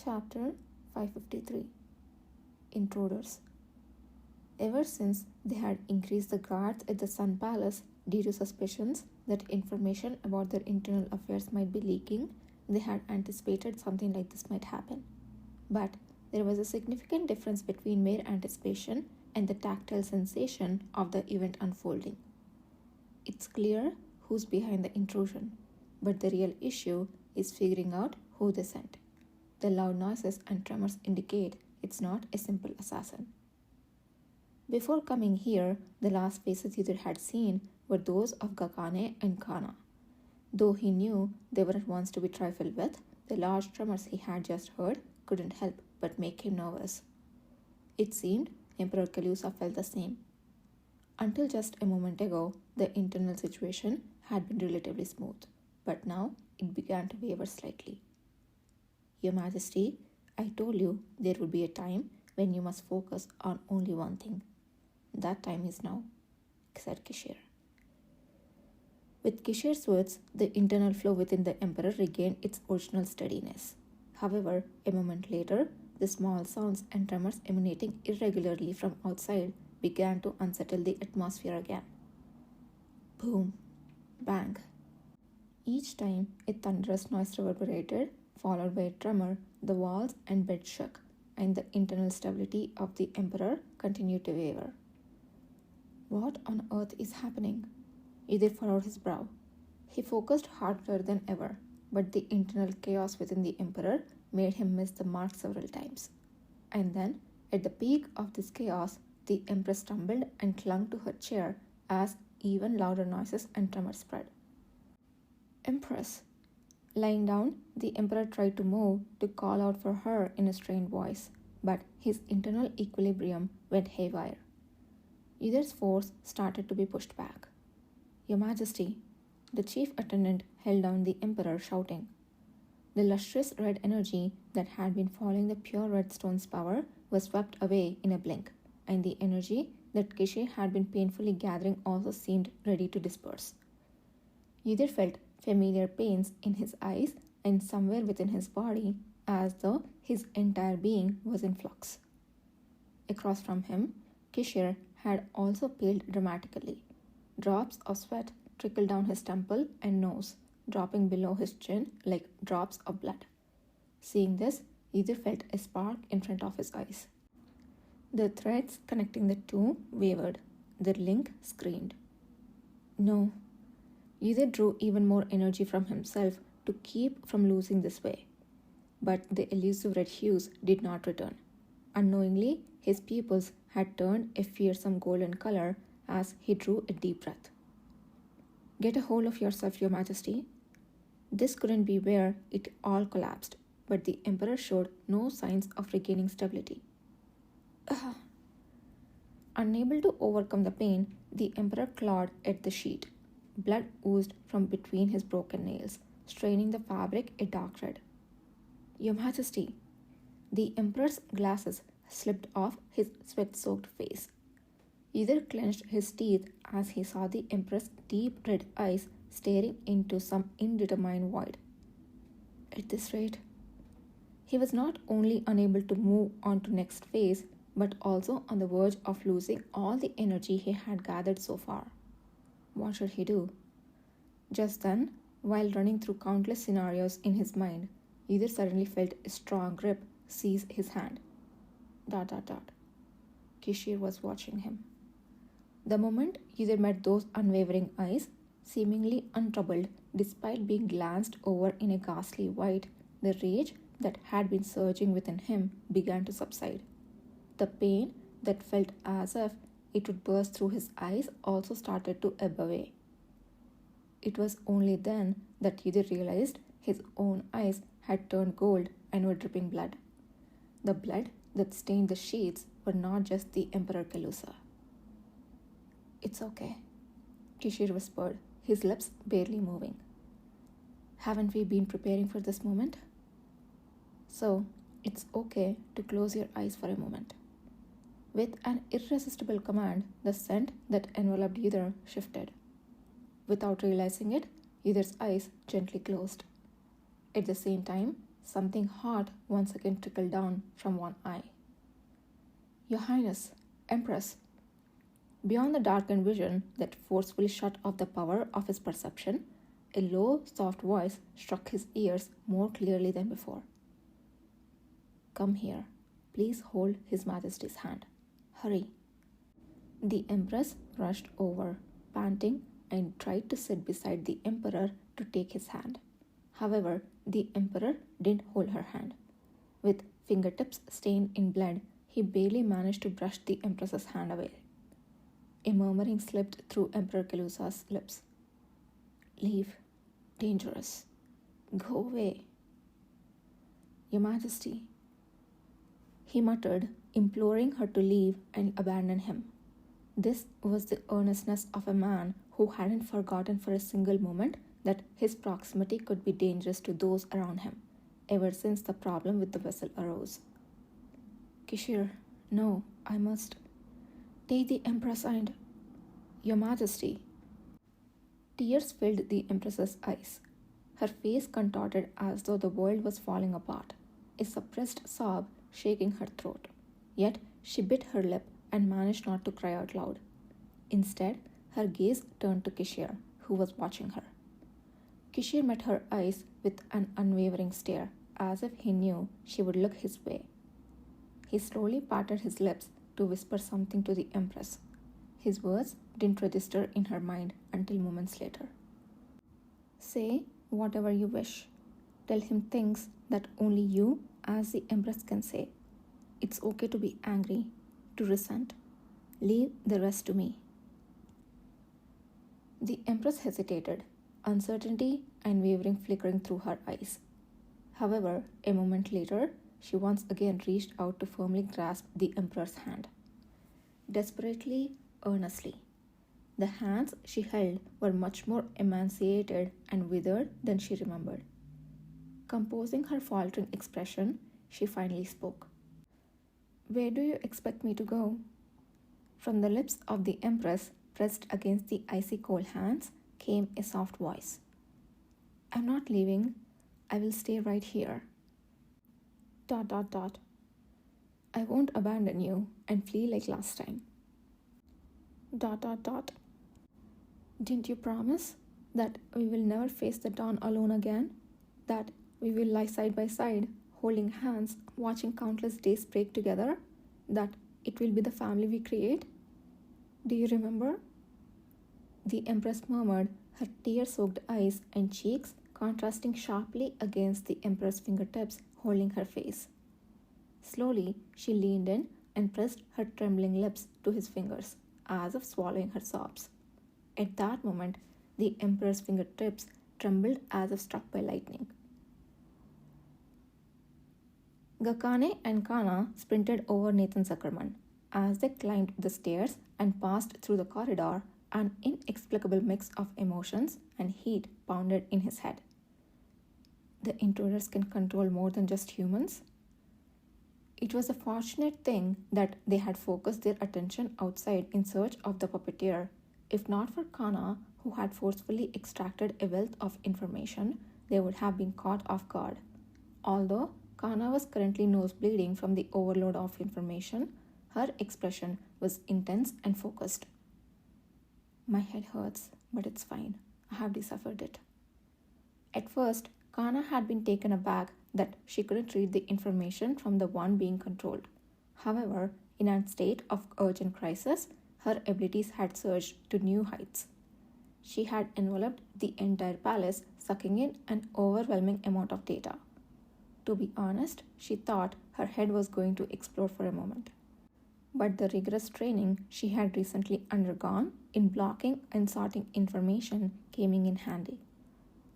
Chapter 553 Intruders. Ever since they had increased the guards at the Sun Palace due to suspicions that information about their internal affairs might be leaking, they had anticipated something like this might happen. But there was a significant difference between mere anticipation and the tactile sensation of the event unfolding. It's clear who's behind the intrusion, but the real issue is figuring out who they sent. The loud noises and tremors indicate it's not a simple assassin. Before coming here, the last faces Yuder had seen were those of Gakane and Kana. Though he knew they weren't ones to be trifled with, the large tremors he had just heard couldn't help but make him nervous. It seemed Emperor Keilusa felt the same. Until just a moment ago, the internal situation had been relatively smooth, but now it began to waver slightly. Your Majesty, I told you there would be a time when you must focus on only one thing. That time is now, said Kishir. With Kishir's words, the internal flow within the Emperor regained its original steadiness. However, a moment later, the small sounds and tremors emanating irregularly from outside began to unsettle the atmosphere again. Boom, bang. Each time a thunderous noise reverberated, followed by a tremor, the walls and bed shook, and the internal stability of the Emperor continued to waver. What on earth is happening? Yuder furrowed his brow. He focused harder than ever, but the internal chaos within the Emperor made him miss the mark several times. And then, at the peak of this chaos, the Empress stumbled and clung to her chair as even louder noises and tremors spread. Empress! Lying down, the Emperor tried to move to call out for her in a strained voice, but his internal equilibrium went haywire. Yuder's force started to be pushed back. Your Majesty! The chief attendant held down the Emperor, shouting. The lustrous red energy that had been following the pure red stone's power was swept away in a blink, and the energy that Kishir had been painfully gathering also seemed ready to disperse. Yuder felt familiar pains in his eyes and somewhere within his body, as though his entire being was in flux. Across from him, Kishir had also paled dramatically. Drops of sweat trickled down his temple and nose, dropping below his chin like drops of blood. Seeing this, Yuder felt a spark in front of his eyes. The threads connecting the two wavered. The link screamed. No. Yuder drew even more energy from himself to keep from losing this way. But the elusive red hues did not return. Unknowingly, his pupils had turned a fearsome golden color as he drew a deep breath. Get a hold of yourself, Your Majesty. This couldn't be where it all collapsed, but the Emperor showed no signs of regaining stability. Unable to overcome the pain, the Emperor clawed at the sheet. Blood oozed from between his broken nails, straining the fabric a dark red. Your Majesty! The Emperor's glasses slipped off his sweat-soaked face. Yuder clenched his teeth as he saw the Emperor's deep red eyes staring into some indeterminate void. At this rate, he was not only unable to move on to next phase, but also on the verge of losing all the energy he had gathered so far. What should he do? Just then, while running through countless scenarios in his mind, Yuder suddenly felt a strong grip seize his hand. ... Kishir was watching him. The moment Yuder met those unwavering eyes, seemingly untroubled despite being glanced over in a ghastly white, the rage that had been surging within him began to subside. The pain that felt as if it would burst through his eyes also started to ebb away. It was only then that Yuder realized his own eyes had turned gold and were dripping blood. The blood that stained the sheets were not just the Emperor Keilusa. It's okay, Kishir whispered, his lips barely moving. Haven't we been preparing for this moment? So, it's okay to close your eyes for a moment. With an irresistible command, the scent that enveloped Yuder shifted. Without realizing it, Yuder's eyes gently closed. At the same time, something hot once again trickled down from one eye. Your Highness, Empress. Beyond the darkened vision that forcefully shut off the power of his perception, a low, soft voice struck his ears more clearly than before. Come here. Please hold His Majesty's hand. Hurry. The Empress rushed over, panting, and tried to sit beside the Emperor to take his hand. However, the Emperor didn't hold her hand. With fingertips stained in blood, he barely managed to brush the Empress's hand away. A murmuring slipped through Emperor Keilusa's lips. Leave. Dangerous. Go away. Your Majesty, he muttered, imploring her to leave and abandon him. This was the earnestness of a man who hadn't forgotten for a single moment that his proximity could be dangerous to those around him, ever since the problem with the vessel arose. Kishir, no, I must. Take the Empress and... Your Majesty. Tears filled the Empress's eyes. Her face contorted as though the world was falling apart, a suppressed sob shaking her throat. Yet she bit her lip and managed not to cry out loud. Instead, her gaze turned to Kishir, who was watching her. Kishir met her eyes with an unwavering stare, as if he knew she would look his way. He slowly parted his lips to whisper something to the Empress. His words didn't register in her mind until moments later. Say whatever you wish. Tell him things that only you, as the Empress, can say. It's okay to be angry, to resent. Leave the rest to me. The Empress hesitated, uncertainty and wavering flickering through her eyes. However, a moment later, she once again reached out to firmly grasp the Emperor's hand. Desperately, earnestly. The hands she held were much more emaciated and withered than she remembered. Composing her faltering expression, she finally spoke. Where do you expect me to go? From the lips of the Empress, pressed against the icy cold hands, came a soft voice. I'm not leaving. I will stay right here. ... I won't abandon you and flee like last time. ... Didn't you promise that we will never face the dawn alone again? That we will lie side by side, holding hands, watching countless days break together? That it will be the family we create? Do you remember? The Empress murmured, her tear-soaked eyes and cheeks contrasting sharply against the Emperor's fingertips holding her face. Slowly, she leaned in and pressed her trembling lips to his fingers, as if swallowing her sobs. At that moment, the Emperor's fingertips trembled as if struck by lightning. Gakane and Kana sprinted over Nathan Zuckerman. As they climbed the stairs and passed through the corridor, an inexplicable mix of emotions and heat pounded in his head. The intruders can control more than just humans? It was a fortunate thing that they had focused their attention outside in search of the puppeteer. If not for Kana, who had forcefully extracted a wealth of information, they would have been caught off guard. Although Kana was currently nosebleeding from the overload of information, her expression was intense and focused. My head hurts, but it's fine. I have deciphered it. At first, Kana had been taken aback that she couldn't read the information from the one being controlled. However, in a state of urgent crisis, her abilities had surged to new heights. She had enveloped the entire palace, sucking in an overwhelming amount of data. To be honest, she thought her head was going to explode for a moment. But the rigorous training she had recently undergone in blocking and sorting information came in handy.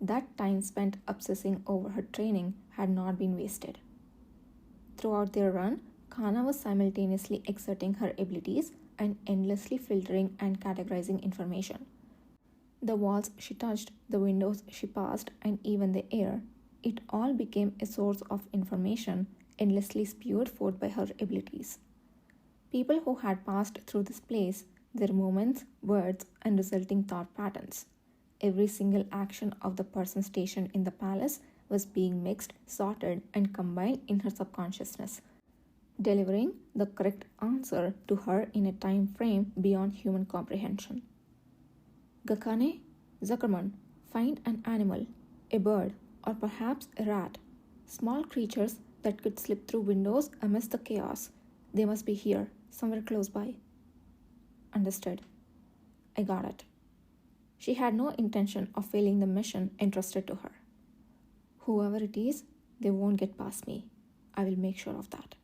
That time spent obsessing over her training had not been wasted. Throughout their run, Kana was simultaneously exerting her abilities and endlessly filtering and categorizing information. The walls she touched, the windows she passed, and even the air, it all became a source of information endlessly spewed forth by her abilities. People who had passed through this place, their movements, words, and resulting thought patterns. Every single action of the person stationed in the palace was being mixed, sorted, and combined in her subconsciousness, delivering the correct answer to her in a time frame beyond human comprehension. Gakane, Zuckerman, find an animal, a bird, or perhaps a rat. Small creatures that could slip through windows amidst the chaos. They must be here, somewhere close by. Understood. I got it. She had no intention of failing the mission entrusted to her. Whoever it is, they won't get past me. I will make sure of that.